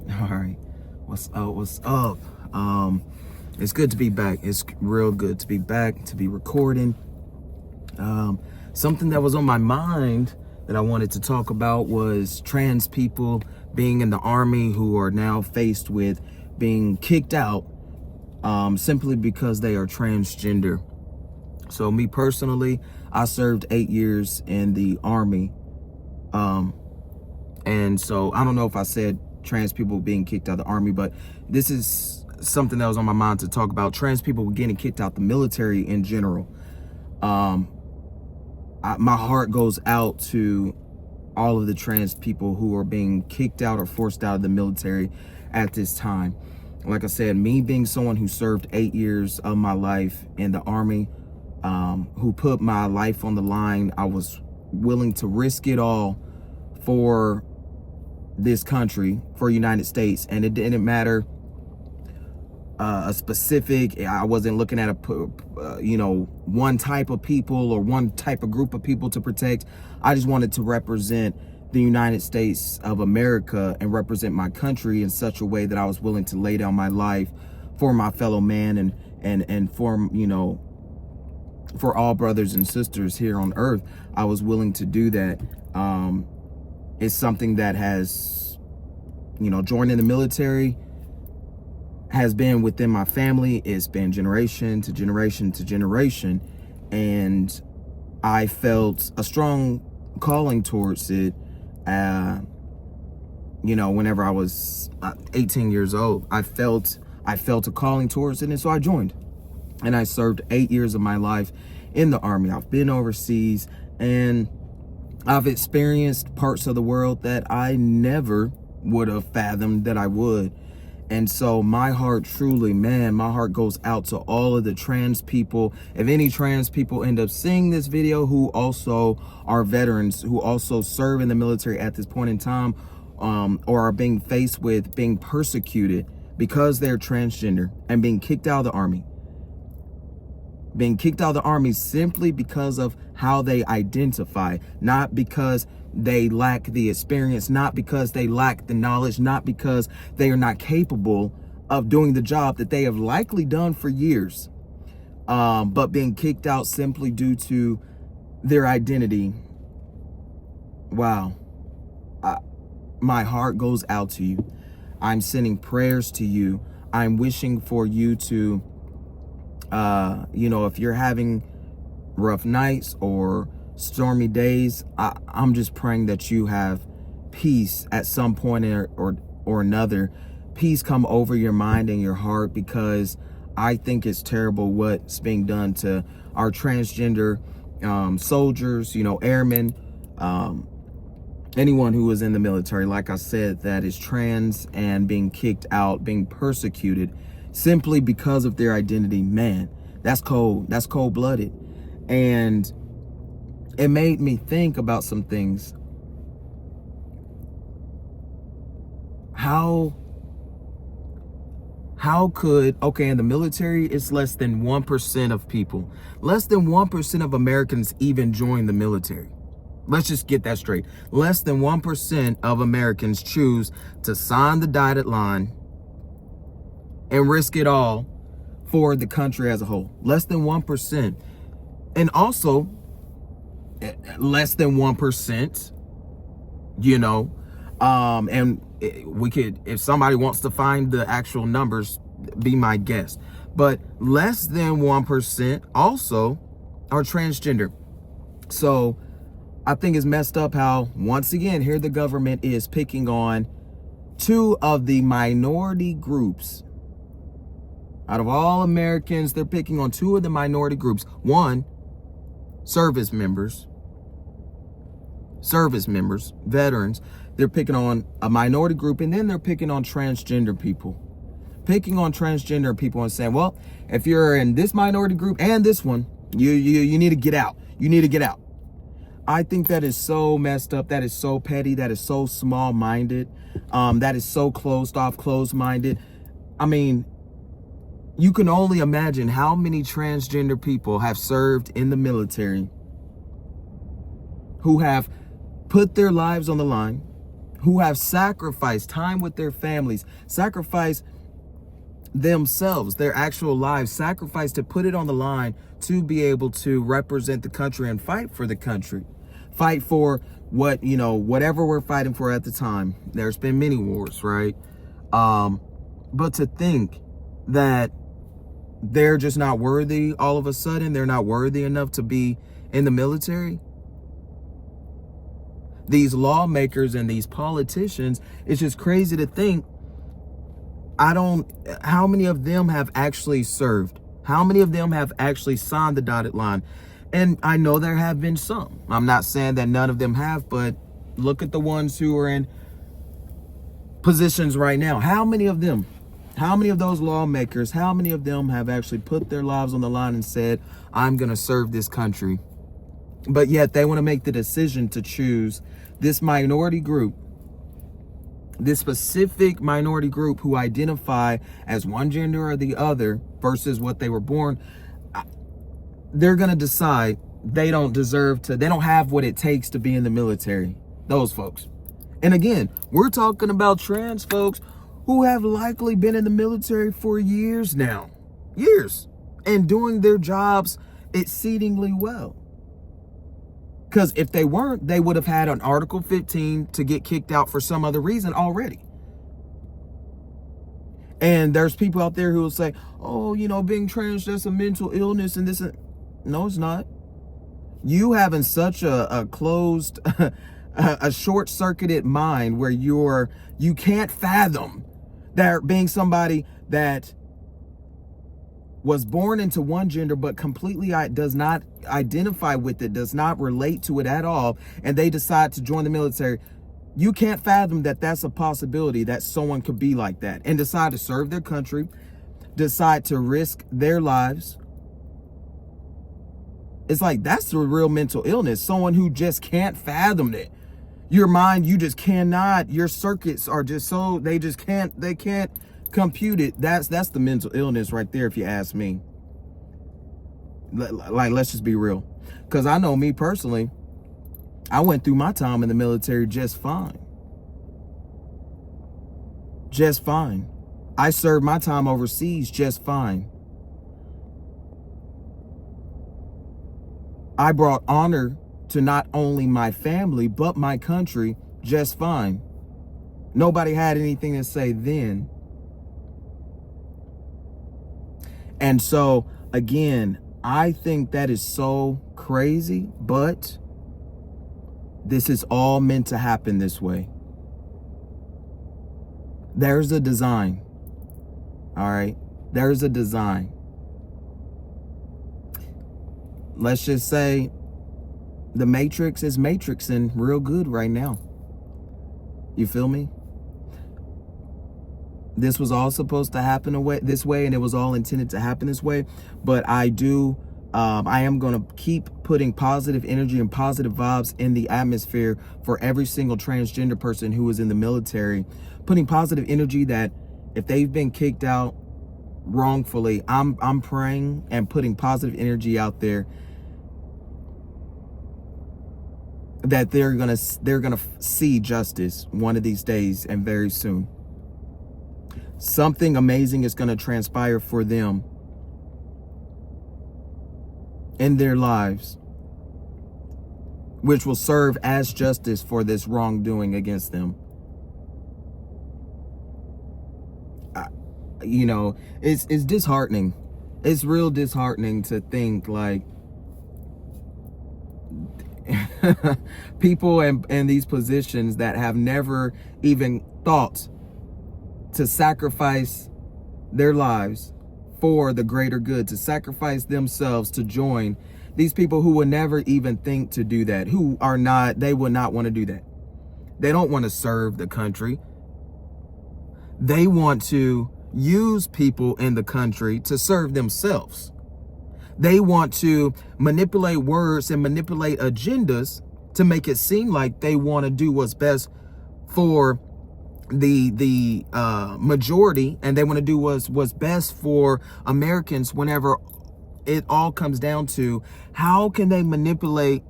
All right. What's up? What's up? It's good to be back. It's real good to be back, to be recording. Something that was on my mind that I wanted to talk about was trans people being in the Army who are now faced with being kicked out simply because they are transgender. So me personally, I served 8 years in the Army. And so I don't know if I said trans people being kicked out of the Army, but this is something that was on my mind to talk about. Trans people were getting kicked out the military in general. My heart goes out to all of the trans people who are being kicked out or forced out of the military at this time. Like I said, me being someone who served 8 years of my life in the Army, who put my life on the line, I was willing to risk it all for this country, for United States, and it didn't matter a specific. I wasn't looking at one type of people or one type of group of people to protect. I just wanted to represent the United States of America and represent my country in such a way that I was willing to lay down my life for my fellow man and for all brothers and sisters here on earth. I was willing to do that. It's something that has, joining the military has been within my family. It's been generation to generation to generation. And I felt a strong calling towards it, whenever I was 18 years old. I felt a calling towards it, and so I joined. And I served 8 years of my life in the Army. I've been overseas, and I've experienced parts of the world that I never would have fathomed that I would. And so my heart truly, my heart goes out to all of the trans people. If any trans people end up seeing this video who also are veterans, who also serve in the military at this point in time, or are being faced with being persecuted because they're transgender and being kicked out of the Army. Being kicked out of the Army simply because of how they identify, not because they lack the experience, not because they lack the knowledge, not because they are not capable of doing the job that they have likely done for years, but being kicked out simply due to their identity. Wow. My heart goes out to you. I'm sending prayers to you. I'm wishing for you to if you're having rough nights or stormy days, I'm just praying that you have peace at some point or another. Peace come over your mind and your heart, because I think it's terrible what's being done to our transgender soldiers, airmen, anyone who is in the military, like I said, that is trans and being kicked out, being persecuted simply because of their identity. Man, that's cold. That's cold-blooded. And it made me think about some things. How could, in the military, it's less than 1% of people. Less than 1% of Americans even join the military. Let's just get that straight. Less than 1% of Americans choose to sign the dotted line and risk it all for the country as a whole. Less than 1%. And also, less than 1%, and we could, if somebody wants to find the actual numbers, be my guest. But less than 1% also are transgender. So I think it's messed up how, once again, here the government is picking on two of the minority groups. Out of all Americans, they're picking on two of the minority groups. One, service members, veterans. They're picking on a minority group, and then they're picking on transgender people. Picking on transgender people and saying, well, if you're in this minority group and this one, you need to get out. You need to get out. I think that is so messed up. That is so petty. That is so small-minded. That is so closed-minded. I mean, you can only imagine how many transgender people have served in the military who have put their lives on the line, who have sacrificed time with their families, sacrificed themselves, their actual lives, sacrificed to put it on the line to be able to represent the country and fight for the country, fight for what, whatever we're fighting for at the time. There's been many wars, right? But to think that they're just not worthy all of a sudden, they're not worthy enough to be in the military. These lawmakers and these politicians, it's just crazy to think, how many of them have actually served? How many of them have actually signed the dotted line? And I know there have been some. I'm not saying that none of them have, but look at the ones who are in positions right now. How many of them? How many of those lawmakers, how many of them have actually put their lives on the line and said, I'm going to serve this country? But yet they want to make the decision to choose this minority group, this specific minority group who identify as one gender or the other versus what they were born. They're going to decide they don't deserve to, they don't have what it takes to be in the military. Those folks. And again, we're talking about trans folks who have likely been in the military for years now, and doing their jobs exceedingly well. Because if they weren't, they would have had an Article 15 to get kicked out for some other reason already. And there's people out there who will say, oh, being trans, that's a mental illness and this. No, it's not. You having such a closed, a short-circuited mind where you can't fathom that being somebody that was born into one gender but completely does not identify with it, does not relate to it at all, and they decide to join the military. You can't fathom that that's a possibility, that someone could be like that and decide to serve their country, decide to risk their lives. It's like, that's the real mental illness. Someone who just can't fathom it. Your mind, you just cannot, your circuits are just so, they can't compute it. That's the mental illness right there, if you ask me. Like, let's just be real. Because I know me personally, I went through my time in the military just fine. Just fine. I served my time overseas just fine. I brought honor to not only my family, but my country just fine. Nobody had anything to say then. And so, again, I think that is so crazy, but this is all meant to happen this way. There's a design. All right? There's a design. Let's just say the Matrix is matrixing real good right now. You feel me? This was all supposed to happen this way, and it was all intended to happen this way. But I am going to keep putting positive energy and positive vibes in the atmosphere for every single transgender person who is in the military. Putting positive energy that if they've been kicked out wrongfully, I'm praying and putting positive energy out there that they're gonna see justice one of these days, and very soon. Something amazing is going to transpire for them in their lives, which will serve as justice for this wrongdoing against them. It's disheartening. It's real disheartening to think like people in these positions that have never even thought to sacrifice their lives for the greater good, to sacrifice themselves to join these people who would never even think to do that, they would not want to do that. They don't want to serve the country. They want to use people in the country to serve themselves. They want to manipulate words and manipulate agendas to make it seem like they want to do what's best for the majority, and they want to do what's best for Americans. Whenever it all comes down to how can they manipulate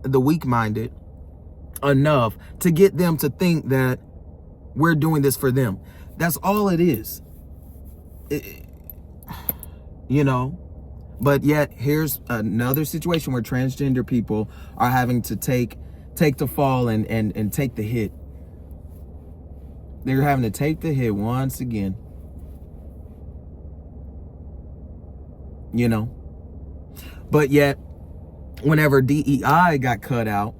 the weak-minded, enough to get them to think that we're doing this for them. That's all it is. You know? But yet, here's another situation where transgender people are having to take the fall and take the hit. They're having to take the hit once again. You know? But yet, whenever DEI got cut out,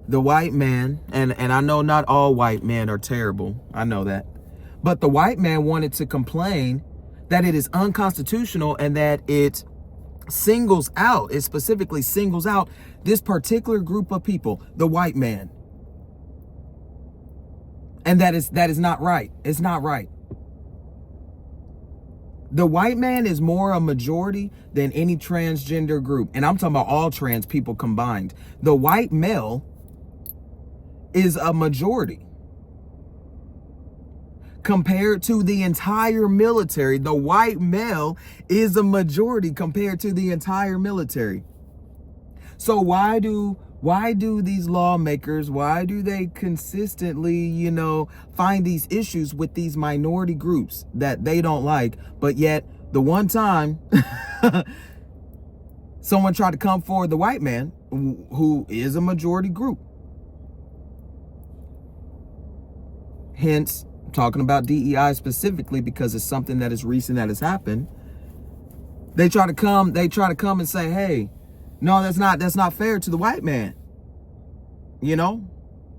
the white man, and I know not all white men are terrible, I know that, but the white man wanted to complain that it is unconstitutional and that it specifically singles out this particular group of people, the white man. And that is not right. It's not right. The white man is more a majority than any transgender group. And I'm talking about all trans people combined. The white male is a majority. Compared to the entire military, the white male is a majority compared to the entire military. So why do these lawmakers, why do they consistently, find these issues with these minority groups that they don't like, but yet the one time someone tried to come forward, the white man, who is a majority group. Hence, talking about DEI specifically because it's something that is recent that has happened. They try to come and say, hey, no, that's not fair to the white man. Y'all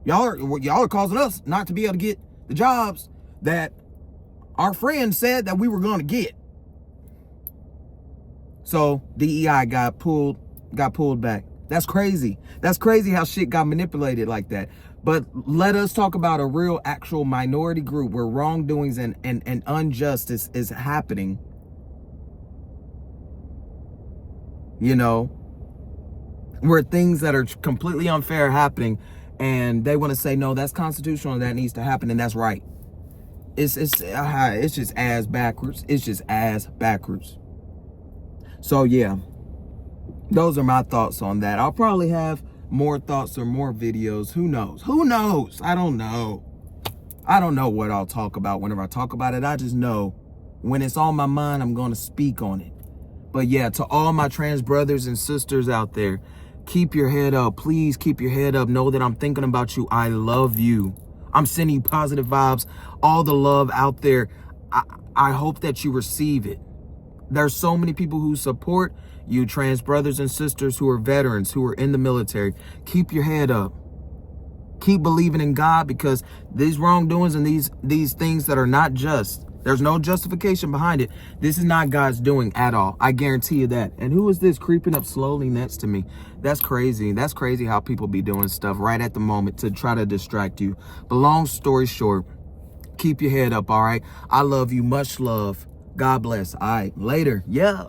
are causing us not to be able to get the jobs that our friends said that we were going to get. So DEI got pulled back. That's crazy. That's crazy how shit got manipulated like that. But let us talk about a real actual minority group where wrongdoings and injustice is happening. Where things that are completely unfair are happening, and they want to say, no, that's constitutional and that needs to happen, and that's right. It's just ass backwards. It's just ass backwards. So yeah, those are my thoughts on that. I'll probably have more thoughts or more videos. Who knows? I don't know what I'll talk about whenever I talk about it. I just know when it's on my mind, I'm going to speak on it. But yeah, to all my trans brothers and sisters out there, keep your head up. Please keep your head up. Know that I'm thinking about you. I love you. I'm sending you positive vibes, all the love out there. I hope that you receive it. There's so many people who support you, trans brothers and sisters who are veterans, who are in the military. Keep your head up. Keep believing in God, because these wrongdoings and these things that are not just, there's no justification behind it. This is not God's doing at all. I guarantee you that. And who is this creeping up slowly next to me? That's crazy. That's crazy how people be doing stuff right at the moment to try to distract you. But long story short, keep your head up, all right? I love you. Much love. God bless. All right. Later. Yeah.